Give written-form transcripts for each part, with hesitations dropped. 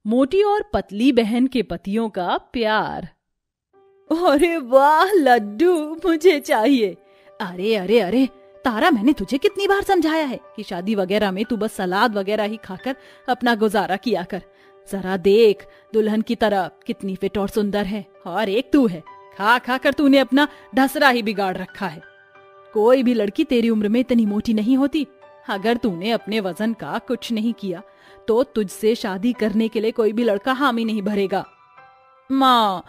मोटी और पतली बहन के पतियों का प्यार। अरे वाह लड्डू, मुझे चाहिए। अरे अरे अरे तारा, मैंने तुझे कितनी बार समझाया है कि शादी वगैरह में तू बस सलाद वगैरह ही खाकर अपना गुजारा किया कर। जरा देख दुल्हन की तरह कितनी फिट और सुंदर है, और एक तू है, खा खा कर तूने अपना ढसरा ही बिगाड़ रखा है। कोई भी लड़की तेरी उम्र में इतनी मोटी नहीं होती। अगर तूने अपने वजन का कुछ नहीं किया तो तुझसे शादी करने के लिए कोई भी लड़का हामी नहीं भरेगा। माँ,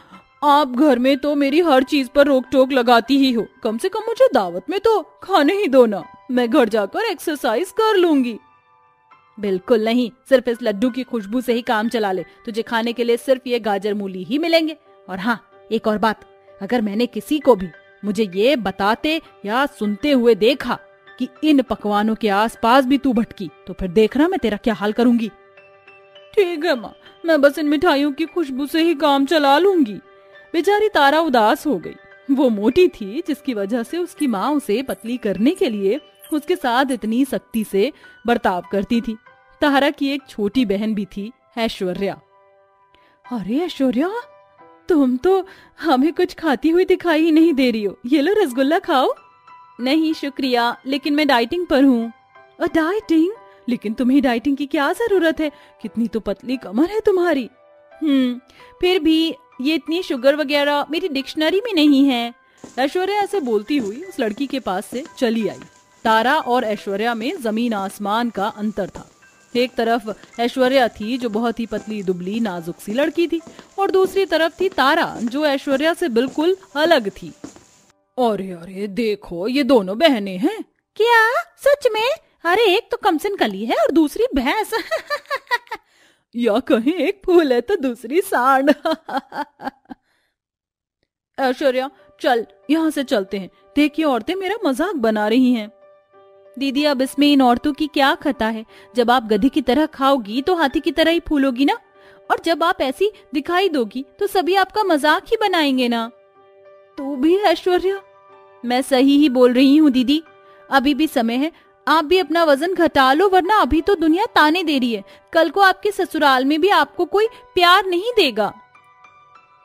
आप घर में तो मेरी हर चीज पर रोक टोक लगाती ही हो, कम से कम मुझे दावत में तो खाने ही दो ना, मैं घर जाकर एक्सरसाइज कर लूंगी। बिल्कुल नहीं, सिर्फ इस लड्डू की खुशबू से ही काम चला ले, तुझे खाने के लिए सिर्फ ये गाजर मूली ही मिलेंगे। और हाँ, एक और बात, अगर मैंने किसी को भी मुझे ये बताते या सुनते हुए देखा कि इन पकवानों के आसपास भी तू भटकी, तो फिर देखना मैं तेरा क्या हाल करूंगी। ठीक है माँ, मैं बस इन मिठाइयों की खुशबू से ही काम चला लूंगी। बेचारी तारा उदास हो गई। वो मोटी थी, जिसकी वजह से उसकी माँ उसे पतली करने के लिए उसके साथ इतनी सख्ती से बर्ताव करती थी। तारा की एक छोटी बहन भी थी, ऐश्वर्या। अरे ऐश्वर्या, तुम तो हमें कुछ खाती हुई दिखाई ही नहीं दे रही हो, ये लो रसगुल्ला खाओ। नहीं शुक्रिया, लेकिन मैं डाइटिंग पर हूँ। डाइटिंग? लेकिन तुम्हें डाइटिंग की क्या जरूरत है, कितनी तो पतली कमर है तुम्हारी। फिर भी ये इतनी शुगर वगैरह मेरी डिक्शनरी में नहीं है। ऐश्वर्या ऐसे बोलती हुई उस लड़की के पास से चली आई। तारा और ऐश्वर्या में जमीन आसमान का अंतर था। एक तरफ ऐश्वर्या थी जो बहुत ही पतली दुबली नाजुक सी लड़की थी, और दूसरी तरफ थी तारा जो ऐश्वर्या से बिल्कुल अलग थी। अरे अरे देखो, ये दोनों बहनें हैं। क्या सच में? अरे एक तो कमसिन कली है और दूसरी भैंस। या कहीं एक फूल है तो दूसरी सांड। ऐश्वर्या चल, यहाँ से चलते हैं, देखिए औरतें मेरा मजाक बना रही हैं। दीदी, अब इसमें इन औरतों की क्या खता है? जब आप गधी की तरह खाओगी तो हाथी की तरह ही फूलोगी ना, और जब आप ऐसी दिखाई दोगी तो सभी आपका मजाक ही बनाएंगे ना। तू भी ऐश्वर्या? मैं सही ही बोल रही हूँ दीदी, अभी भी समय है, आप भी अपना वजन घटा लो, वरना अभी तो दुनिया ताने दे रही है, कल को आपके ससुराल में भी आपको कोई प्यार नहीं देगा।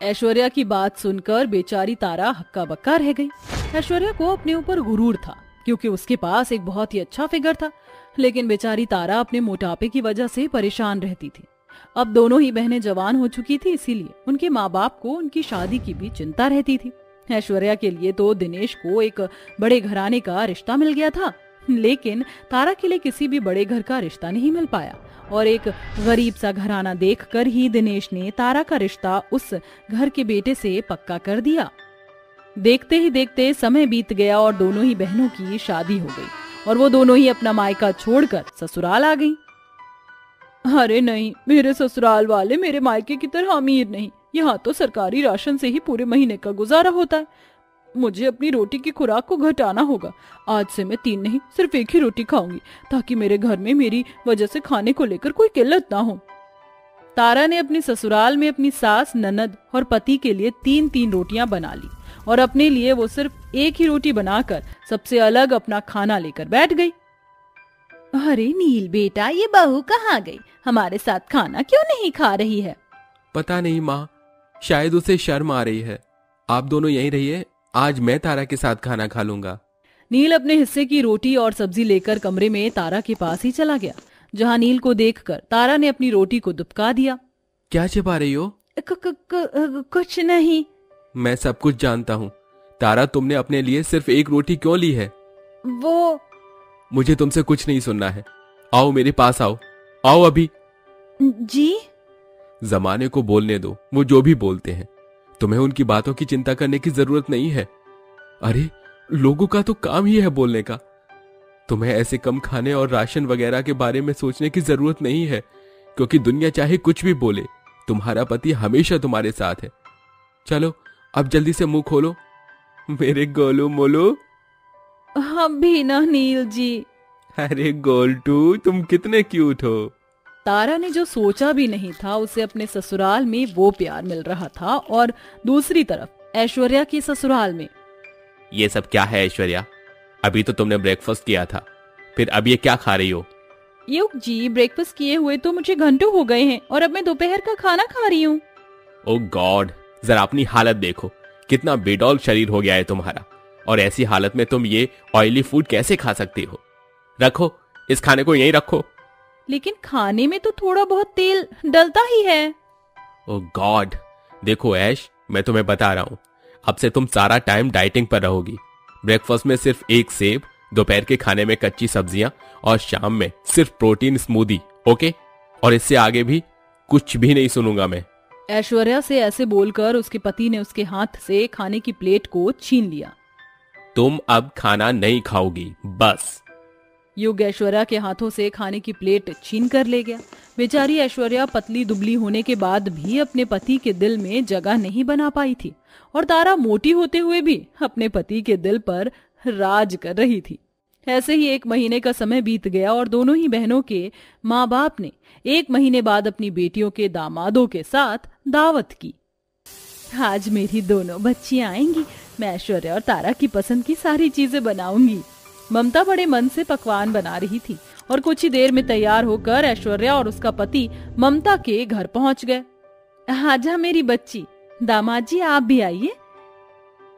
ऐश्वर्या की बात सुनकर बेचारी तारा हक्का बक्का रह गई। ऐश्वर्या को अपने ऊपर गुरूर था क्योंकि उसके पास एक बहुत ही अच्छा फिगर था, लेकिन बेचारी तारा अपने मोटापे की वजह से परेशान रहती थी। अब दोनों ही बहनें जवान हो चुकी थी, इसीलिए उनके माँ बाप को उनकी शादी की भी चिंता रहती थी। ऐश्वर्या के लिए तो दिनेश को एक बड़े घराने का रिश्ता मिल गया था, लेकिन तारा के लिए किसी भी बड़े घर का रिश्ता नहीं मिल पाया, और एक गरीब सा घराना देखकर ही दिनेश ने तारा का रिश्ता उस घर के बेटे से पक्का कर दिया। देखते ही देखते समय बीत गया और दोनों ही बहनों की शादी हो गई, और वो दोनों ही अपना मायका छोड़कर ससुराल आ गई। अरे नहीं, मेरे ससुराल वाले मेरे मायके की तरह अमीर नहीं, यहाँ तो सरकारी राशन से ही पूरे महीने का गुजारा होता है। मुझे अपनी रोटी की खुराक को घटाना होगा। आज से मैं 3 नहीं, सिर्फ 1 ही रोटी खाऊंगी, ताकि मेरे घर में मेरी वजह से खाने को लेकर कोई किल्लत ना हो। तारा ने अपनी ससुराल में अपनी सास, ननद और पति के लिए 3-3 रोटियां बना ली, और अपने लिए वो सिर्फ 1 ही रोटी बनाकर सबसे अलग अपना खाना लेकर बैठ गई। अरे नील बेटा, ये बहू कहाँ गई? हमारे साथ खाना क्यों नहीं खा रही है? पता नहीं माँ, शायद उसे शर्म आ रही है। आप दोनों यहीं रहिए, आज मैं तारा के साथ खाना खा लूंगा। नील अपने हिस्से की रोटी और सब्जी लेकर कमरे में तारा के पास ही चला गया, जहाँ नील को देखकर तारा ने अपनी रोटी को दुबका दिया। क्या छिपा रही हो? कुछ नहीं। मैं सब कुछ जानता हूँ। तारा, तुमने अपने लिए सिर्फ 1 रोटी क्यों ली है? वो मुझे तुमसे कुछ नहीं सुनना है। आओ मेरे पास आओ, आओ अभी। जी? जमाने को बोलने दो, वो जो भी बोलते हैं, तुम्हें उनकी बातों की चिंता करने की जरूरत नहीं है। अरे लोगों का तो काम ही है बोलने का। तुम्हें ऐसे कम खाने और राशन वगैरह के बारे में सोचने की जरूरत नहीं है, क्योंकि दुनिया चाहे कुछ भी बोले, तुम्हारा पति हमेशा तुम्हारे साथ है। चलो अब जल्दी से मुंह खोलो मेरे गोलू मोलू। हम भी ना नील जी। अरे गोल्टू, तुम कितने क्यूट हो। तारा ने जो सोचा भी नहीं था, उसे अपने ससुराल में वो प्यार मिल रहा था, और दूसरी तरफ ऐश्वर्या के ससुराल में। ये सब क्या है ऐश्वर्या? अभी तो तुमने ब्रेकफास्ट किया था, फिर अब ये क्या खा रही हो? युग जी, ब्रेकफास्ट किए हुए तो मुझे घंटों हो गए हैं और अब मैं दोपहर का खाना खा रही हूँ। ओ गॉड, जरा अपनी हालत देखो, कितना बेडौल शरीर हो गया है तुम्हारा। और ऐसी हालत में तुम ये ऑयली फूड कैसे खा सकती हो? रखो, इस खाने को यहीं रखो। लेकिन खाने में तो थोड़ा बहुत तेल डलता ही है। ओ गॉड, देखो ऐश, मैं तुम्हें बता रहा हूँ, अब से तुम सारा टाइम डाइटिंग पर रहोगी। ब्रेकफास्ट में सिर्फ एक सेब, दोपहर के खाने में कच्ची सब्जियां और शाम में सिर्फ प्रोटीन स्मूदी, ओके? और इससे आगे भी कुछ भी नहीं सुनूंगा मैं। ऐश्वर्या से ऐसे बोलकर उसके पति ने उसके हाथ से खाने की प्लेट को छीन लिया। तुम अब खाना नहीं खाओगी, बस। युग ऐश्वर्या के हाथों से खाने की प्लेट छीन कर ले गया। बेचारी ऐश्वर्या पतली दुबली होने के बाद भी अपने पति के दिल में जगह नहीं बना पाई थी और तारा मोटी होते हुए भी अपने पति के दिल पर राज कर रही थी। ऐसे ही 1 महीने का समय बीत गया और दोनों ही बहनों के माँ बाप ने 1 महीने बाद अपनी बेटियों के दामादों के साथ दावत की। आज मेरी दोनों बच्चियां आएंगी, मैं ऐश्वर्या और तारा की पसंद की सारी चीजें बनाऊंगी। ममता बड़े मन से पकवान बना रही थी और कुछ ही देर में तैयार होकर ऐश्वर्या और उसका पति ममता के घर पहुंच गए। आजा मेरी बच्ची, दामाद जी आप भी आइए।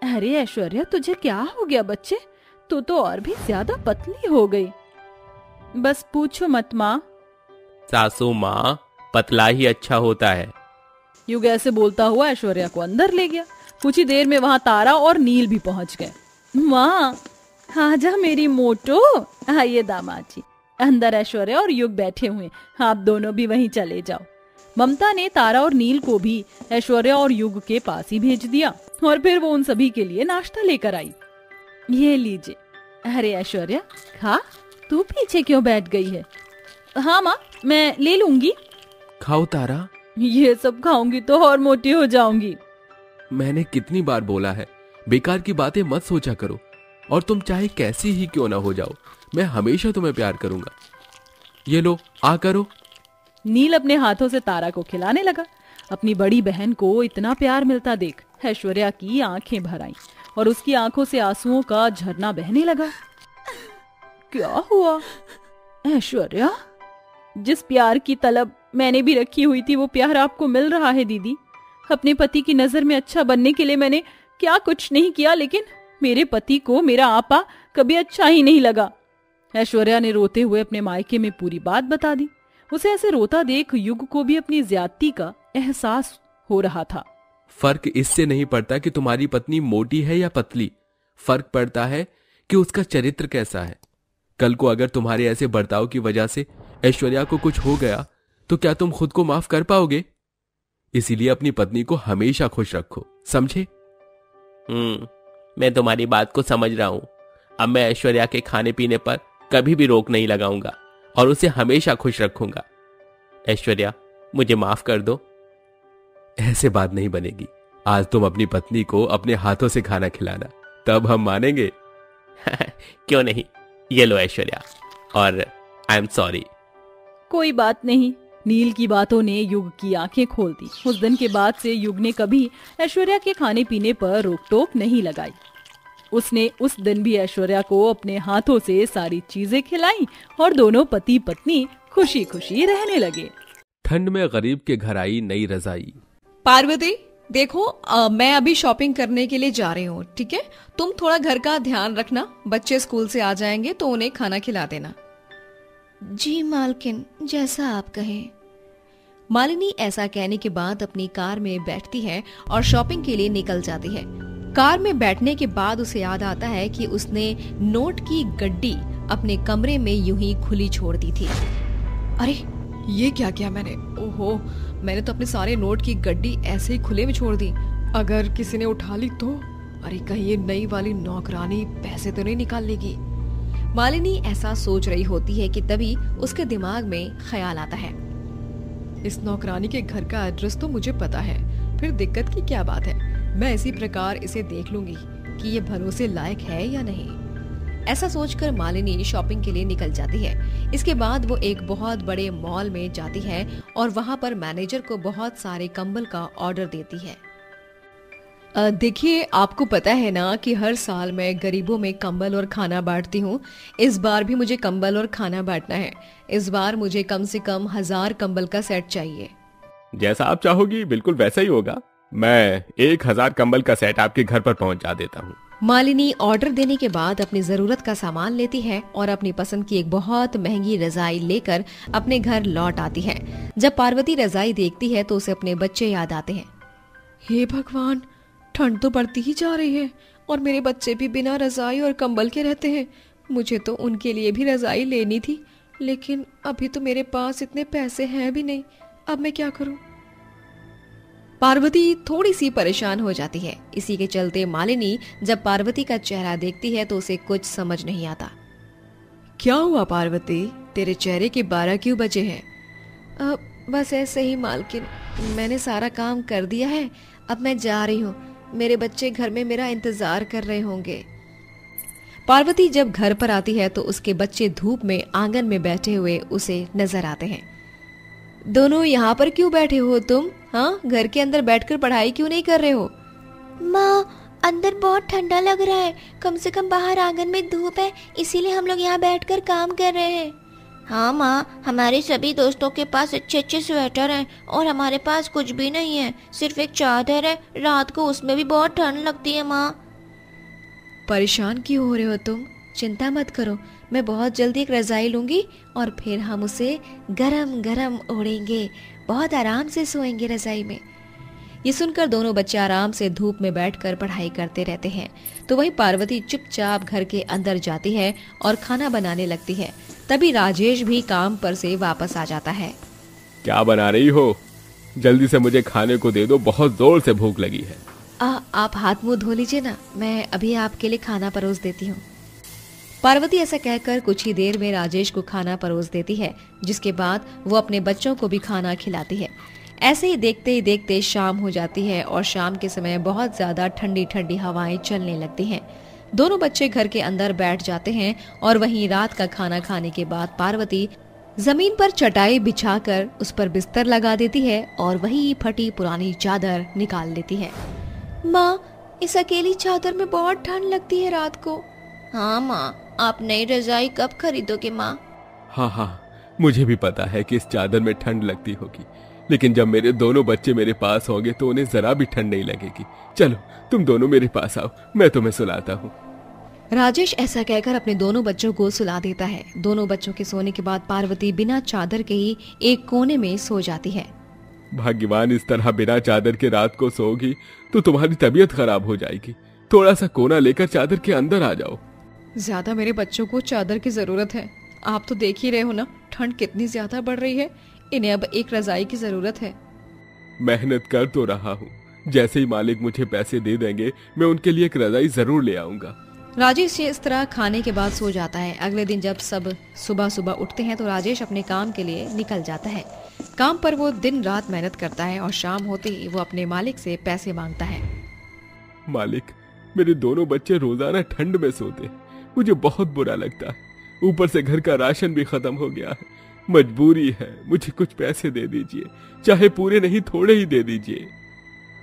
अरे ऐश्वर्या, तुझे क्या हो गया बच्चे? तू तो और भी ज्यादा पतली हो गई। बस पूछो मत माँ। सासू माँ, पतला ही अच्छा होता है। युग ऐसे बोलता हुआ ऐश्वर्या को अंदर ले गया। कुछ ही देर में वहाँ तारा और नील भी पहुंच गए। माँ, आजा मेरी मोटो। आइए दामाद जी, अंदर ऐश्वर्या और युग बैठे हुए, आप दोनों भी वहीं चले जाओ। ममता ने तारा और नील को भी ऐश्वर्या और युग के पास ही भेज दिया और फिर वो उन सभी के लिए नाश्ता लेकर आई। ये लीजिए। अरे ऐश्वर्या, खा, तू पीछे क्यों बैठ गई है? हाँ माँ, मैं ले लूंगी। खाओ तारा। ये सब खाऊंगी तो और मोटी हो जाऊंगी। मैंने कितनी बार बोला है, बेकार की बातें मत सोचा करो, और तुम चाहे कैसी ही क्यों ना हो जाओ, मैं हमेशा तुम्हें प्यार करूंगा। ये लो, आ करो। नील अपने हाथों से तारा को खिलाने लगा। अपनी बड़ी बहन को इतना प्यार मिलता देख ऐश्वर्या की आंखें भर आईं और उसकी आंखों से आंसुओं का झरना बहने लगा। क्या हुआ ऐश्वर्या? जिस प्यार की तलब मैंने भी रखी हुई थी वो प्यार आपको मिल रहा है दीदी। अपने पति की नजर में अच्छा बनने के लिए मैंने क्या कुछ नहीं किया, लेकिन मेरे पति को मेरा आपा कभी अच्छा ही नहीं लगा। ऐश्वर्या ने रोते हुए अपने मायके में पूरी बात बता दी। उसे ऐसे रोता देख युग को भी अपनी ज्यादती का एहसास हो रहा था। फर्क इससे नहीं पड़ता कि तुम्हारी पत्नी मोटी है या पतली, फर्क पड़ता है कि उसका चरित्र कैसा है। कल को अगर तुम्हारे ऐसे बर्ताव की वजह से ऐश्वर्या को कुछ हो गया तो क्या तुम खुद को माफ कर पाओगे? इसीलिए अपनी पत्नी को हमेशा खुश रखो, समझे? मैं तुम्हारी बात को समझ रहा हूं। अब मैं ऐश्वर्या के खाने पीने पर कभी भी रोक नहीं लगाऊंगा और उसे हमेशा खुश रखूंगा। ऐश्वर्या, मुझे माफ कर दो। ऐसे बात नहीं बनेगी। आज तुम अपनी पत्नी को अपने हाथों से खाना खिलाना, तब हम मानेंगे। क्यों नहीं, ये लो ऐश्वर्या, और आई एम सॉरी। कोई बात नहीं। नील की बातों ने युग की आंखें खोल दी। उस दिन के बाद से युग ने कभी ऐश्वर्या के खाने पीने पर रोक टोक नहीं लगाई। उसने उस दिन भी ऐश्वर्या को अपने हाथों से सारी चीजें खिलाई और दोनों पति पत्नी खुशी खुशी रहने लगे। ठंड में गरीब के घर आई नई रजाई। पार्वती, देखो मैं अभी शॉपिंग करने के लिए जा रही हूँ, ठीक है? तुम थोड़ा घर का ध्यान रखना। बच्चे स्कूल से आ जाएंगे तो उन्हें खाना खिला देना। जी मालकिन, जैसा आप कहें। मालिनी ऐसा कहने के बाद अपनी कार में बैठती है और शॉपिंग के लिए निकल जाती है। कार में बैठने के बाद उसे याद आता है कि उसने नोट की गड्डी अपने कमरे में यूं ही खुली छोड़ दी थी। अरे ये क्या किया मैंने? ओहो, मैंने तो अपने सारे नोट की गड्डी ऐसे ही खुले में छोड़ दी। अगर किसी ने उठा ली तो? अरे कहीं ये नई वाली नौकरानी पैसे तो नहीं निकाल लेगी। मालिनी ऐसा सोच रही होती है कि तभी उसके दिमाग में ख्याल आता है, इस नौकरानी के घर का एड्रेस तो मुझे पता है, फिर दिक्कत की क्या बात है? मैं इसी प्रकार इसे देख लूंगी कि ये भरोसे लायक है या नहीं। ऐसा सोचकर मालिनी शॉपिंग के लिए निकल जाती है। इसके बाद वो एक बहुत बड़े मॉल में जाती है और वहाँ पर मैनेजर को बहुत सारे कंबल का ऑर्डर देती है। देखिए, आपको पता है ना कि हर साल मैं गरीबों में कंबल और खाना बांटती हूँ। इस बार भी मुझे कंबल और खाना बांटना है। इस बार मुझे कम से कम 1000 कंबल का सेट चाहिए। जैसा आप चाहोगी बिल्कुल वैसा ही होगा। मैं 1000 कंबल का सेट आपके घर पर पहुंचा देता हूँ। मालिनी ऑर्डर देने के बाद अपनी जरूरत का सामान लेती है और अपनी पसंद की एक बहुत महंगी रजाई लेकर अपने घर लौट आती है। जब पार्वती रजाई देखती है तो उसे अपने बच्चे याद आते हैं। हे भगवान, ठंड तो बढ़ती ही जा रही है और मेरे बच्चे भी बिना रजाई और कंबल के रहते हैं। मुझे तो उनके लिए भी रजाई लेनी थी, लेकिन अभी तो मेरे पास इतने पैसे हैं भी नहीं। अब मैं क्या करूं? पार्वती थोड़ी सी परेशान हो जाती है। इसी के चलते मालिनी जब पार्वती का चेहरा देखती है तो उसे कुछ समझ नहीं आता। क्या हुआ पार्वती, तेरे चेहरे के 12 क्यों बजे हैं? बस ऐसे ही मालकिन, मैंने सारा काम कर दिया है। अब मैं जा रही हूँ। मेरे बच्चे घर में मेरा इंतजार कर रहे होंगे। पार्वती जब घर पर आती है तो उसके बच्चे धूप में आंगन में बैठे हुए उसे नजर आते हैं। दोनों यहाँ पर क्यों बैठे हो तुम? हाँ, घर के अंदर बैठकर पढ़ाई क्यों नहीं कर रहे हो? माँ, अंदर बहुत ठंडा लग रहा है। कम से कम बाहर आंगन में धूप है, इसीलिए हम लोग यहाँ बैठकर काम कर रहे हैं। हाँ माँ, हमारे सभी दोस्तों के पास अच्छे अच्छे स्वेटर हैं और हमारे पास कुछ भी नहीं है, सिर्फ एक चादर है। रात को उसमें भी बहुत ठंड लगती है। माँ, परेशान क्यों हो रहे हो तुम? चिंता मत करो, मैं बहुत जल्दी एक रजाई लूंगी और फिर हम उसे गरम गरम ओढ़ेंगे। बहुत आराम से सोएंगे रजाई में। ये सुनकर दोनों बच्चे आराम से धूप में बैठकर पढ़ाई करते रहते हैं। तो वहीं पार्वती चुपचाप घर के अंदर जाती है और खाना बनाने लगती है। तभी राजेश भी काम पर से वापस आ जाता है। क्या बना रही हो? जल्दी से मुझे खाने को दे दो, बहुत जोर से भूख लगी है। आप हाथ मुंह धो लीजिए ना, मैं अभी आपके लिए खाना परोस देती हूँ। पार्वती ऐसा कहकर कुछ ही देर में राजेश को खाना परोस देती है, जिसके बाद वो अपने बच्चों को भी खाना खिलाती है। ऐसे ही देखते शाम हो जाती है और शाम के समय बहुत ज्यादा ठंडी ठंडी हवाएं चलने लगती हैं। दोनों बच्चे घर के अंदर बैठ जाते हैं और वहीं रात का खाना खाने के बाद पार्वती जमीन पर चटाई बिछाकर उस पर बिस्तर लगा देती है और वही फटी पुरानी चादर निकाल लेती है। माँ, इस अकेली चादर में बहुत ठंड लगती है रात को। हाँ माँ, आप नई रजाई कब खरीदोगे माँ? हाँ, मुझे भी पता है कि इस चादर में ठंड लगती होगी, लेकिन जब मेरे दोनों बच्चे मेरे पास होंगे तो उन्हें जरा भी ठंड नहीं लगेगी। चलो तुम दोनों मेरे पास आओ, मैं तुम्हें सुलाता हूँ। राजेश ऐसा कहकर अपने दोनों बच्चों को सुला देता है। दोनों बच्चों के सोने के बाद पार्वती बिना चादर के ही एक कोने में सो जाती है। भाग्यवान, इस तरह बिना चादर के रात को सोओगी तो तुम्हारी तबीयत खराब हो जाएगी। थोड़ा सा कोना लेकर चादर के अंदर आ जाओ। ज्यादा मेरे बच्चों को चादर की जरूरत है। आप तो देख ही रहे हो ना, ठंड कितनी ज्यादा बढ़ रही है। इन्हें अब एक रजाई की जरूरत है। मेहनत कर तो रहा हूँ, जैसे ही मालिक मुझे पैसे दे देंगे मैं उनके लिए एक रजाई जरूर ले आऊंगा। राजेश इस तरह खाने के बाद सो जाता है। अगले दिन जब सब सुबह सुबह उठते हैं तो राजेश अपने काम के लिए निकल जाता है। काम पर वो दिन रात मेहनत करता है और शाम होते ही वो अपने मालिक से पैसे मांगता है। मालिक, मेरे दोनों बच्चे रोजाना ठंड में सोते हैं, मुझे बहुत बुरा लगता है। ऊपर से घर का राशन भी खत्म हो गया है। मजबूरी है, मुझे कुछ पैसे दे दीजिए, चाहे पूरे नहीं थोड़े ही दे दीजिए।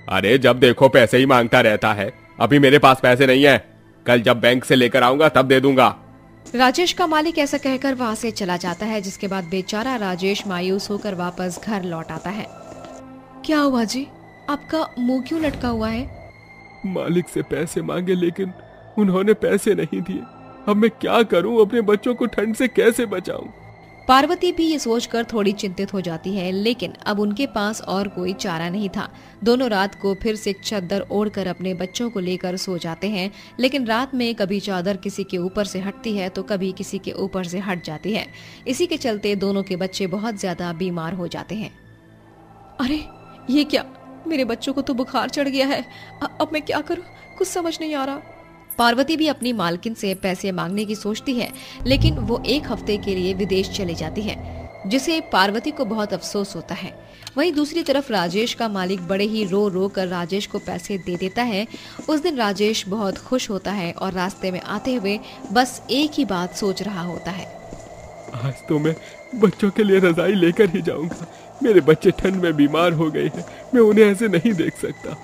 अरे जब देखो पैसे ही मांगता रहता है। अभी मेरे पास पैसे नहीं है, कल जब बैंक से लेकर आऊंगा तब दे दूंगा। राजेश का मालिक ऐसा कहकर वहां से चला जाता है, जिसके बाद बेचारा राजेश मायूस होकर वापस घर लौट आता है। क्या हुआ जी, आपका मुंह क्यों लटका हुआ है? मालिक से पैसे मांगे लेकिन उन्होंने पैसे नहीं दिए। अब मैं क्या करूं? अपने बच्चों को ठंड से कैसे बचाऊं? पार्वती भी ये सोचकर थोड़ी चिंतित हो जाती है, लेकिन अब उनके पास और कोई चारा नहीं था। दोनों रात को फिर से चादर ओढ़कर अपने बच्चों को लेकर सो जाते हैं, लेकिन रात में कभी चादर किसी के ऊपर से हटती है तो कभी किसी के ऊपर से हट जाती है। इसी के चलते दोनों के बच्चे बहुत ज्यादा बीमार हो जाते हैं। अरे ये क्या, मेरे बच्चों को तो बुखार चढ़ गया है। अब मैं क्या करूं, कुछ समझ नहीं आ रहा। पार्वती भी अपनी मालकिन से पैसे मांगने की सोचती है, लेकिन वो एक हफ्ते के लिए विदेश चली जाती है, जिसे पार्वती को बहुत अफसोस होता है। वहीं दूसरी तरफ राजेश का मालिक बड़े ही रो रो कर राजेश को पैसे दे देता है। उस दिन राजेश बहुत खुश होता है और रास्ते में आते हुए बस एक ही बात सोच रहा होता है। आज तो मैं बच्चों के लिए रजाई लेकर ही जाऊंगा। मेरे बच्चे ठंड में बीमार हो गए हैं, मैं उन्हें ऐसे नहीं देख सकता।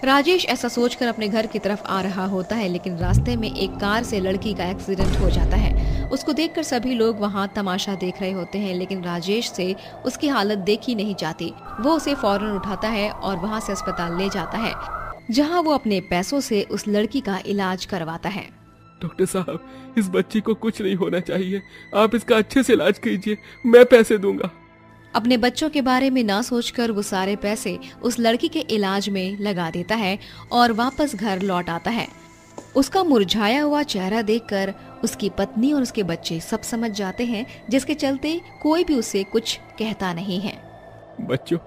राजेश ऐसा सोचकर अपने घर की तरफ आ रहा होता है, लेकिन रास्ते में एक कार से लड़की का एक्सीडेंट हो जाता है। उसको देखकर सभी लोग वहाँ तमाशा देख रहे होते हैं, लेकिन राजेश से उसकी हालत देखी नहीं जाती। वो उसे फौरन उठाता है और वहाँ से अस्पताल ले जाता है, जहाँ वो अपने पैसों से उस लड़की का इलाज करवाता है। डॉक्टर साहब, इस बच्ची को कुछ नहीं होना चाहिए, आप इसका अच्छे से इलाज कीजिए, मैं पैसे दूंगा। अपने बच्चों के बारे में ना सोचकर वो सारे पैसे उस लड़की के इलाज में लगा देता है और वापस घर लौट आता है। उसका मुरझाया हुआ चेहरा देखकर उसकी पत्नी और उसके बच्चे सब समझ जाते हैं, जिसके चलते कोई भी उसे कुछ कहता नहीं है। बच्चों,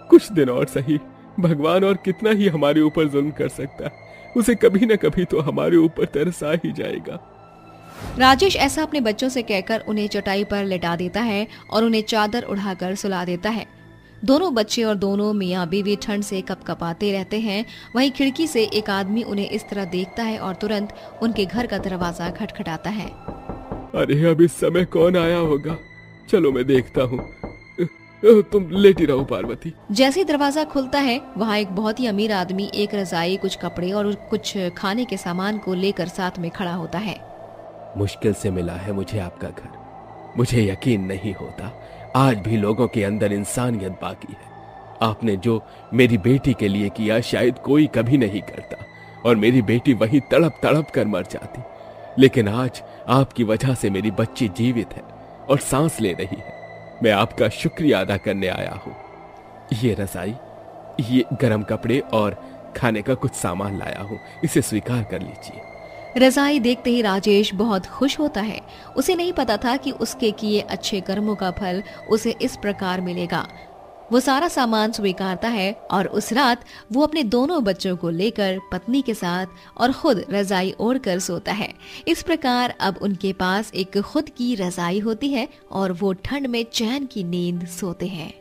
कुछ दिन और सही, भगवान और कितना ही हमारे ऊपर जुल्म कर सकता है, उसे कभी न कभी तो हमारे ऊपर तरस आ ही जाएगा। राजेश ऐसा अपने बच्चों से कहकर उन्हें चटाई पर लेटा देता है और उन्हें चादर उड़ाकर सुला देता है। दोनों बच्चे और दोनों मियाँ बीवी ठंड से कपकपाते रहते हैं। वहीं खिड़की से एक आदमी उन्हें इस तरह देखता है और तुरंत उनके घर का दरवाजा खटखटाता है। अरे, अब इस समय कौन आया होगा? चलो मैं देखता हूँ। तुम लेटी रहो पार्वती। जैसे ही दरवाजा खुलता है, वहाँ एक बहुत ही अमीर आदमी एक रजाई, कुछ कपड़े और कुछ खाने के सामान को लेकर साथ में खड़ा होता है। मुश्किल से मिला है मुझे आपका घर। मुझे यकीन नहीं होता आज भी लोगों के अंदर इंसानियत बाकी है। आपने जो मेरी बेटी के लिए किया शायद कोई कभी नहीं करता, और मेरी बेटी वहीं तड़प तड़प कर मर जाती। लेकिन आज आपकी वजह से मेरी बच्ची जीवित है और सांस ले रही है। मैं आपका शुक्रिया अदा करने आया हूँ। ये रजाई, ये गर्म कपड़े और खाने का कुछ सामान लाया हूँ, इसे स्वीकार कर लीजिए। रजाई देखते ही राजेश बहुत खुश होता है। उसे नहीं पता था कि उसके किए अच्छे कर्मों का फल उसे इस प्रकार मिलेगा। वो सारा सामान स्वीकारता है और उस रात वो अपने दोनों बच्चों को लेकर पत्नी के साथ और खुद रजाई ओढ़कर सोता है। इस प्रकार अब उनके पास एक खुद की रजाई होती है और वो ठंड में चैन की नींद सोते हैं।